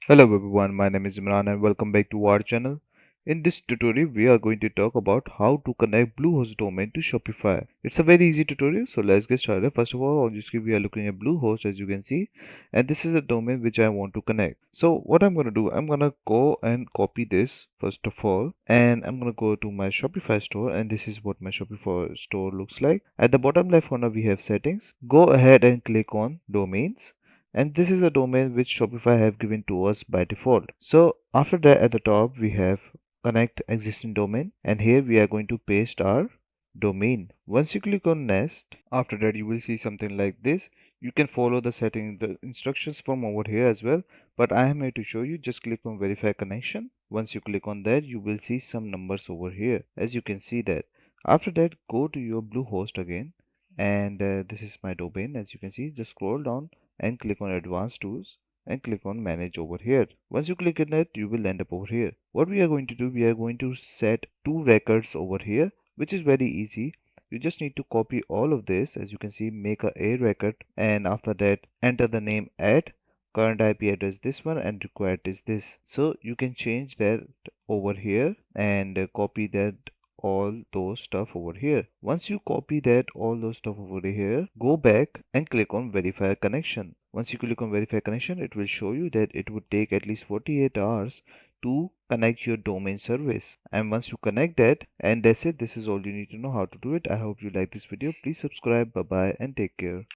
Hello everyone, my name is Imran and welcome back to our channel. In this tutorial, we are going to talk about how to connect Bluehost domain to Shopify. It's a very easy tutorial, so let's get started. First of all, on your screen, we are looking at Bluehost as you can see, and this is a domain which I want to connect. So what I'm going to do, I'm going to go and copy this first of all, and I'm going to go to my Shopify store, and this is what my Shopify store looks like. At the bottom left corner, we have settings. Go ahead and click on domains, and this is a domain which Shopify have given to us by default. So after that, at the top we have connect existing domain, and here we are going to paste our domain. Once you click on next, after that you will see something like this. You can follow the instructions from over here as well, but I am here to show you. Just click on verify connection. Once you click on that, you will see some numbers over here, as you can see that. After that, go to your Bluehost again, and this is my domain. As you can see, just scroll down and click on advanced tools and click on manage over here. Once you click on that, you will end up over here. What we are going to do, we are going to set two records over here, which is very easy. You just need to copy all of this. As you can see, make a record, and after that enter the name at current IP address this one and required is this. So you can change that over here and copy that all those stuff over here. Once you copy that all those stuff over here, go back and click on verify connection. Once you click on verify connection, it will show you that it would take at least 48 hours to connect your domain service. And once you connect that, and that's it, this is all you need to know how to do it. I hope you like this video. Please subscribe. Bye bye and take care.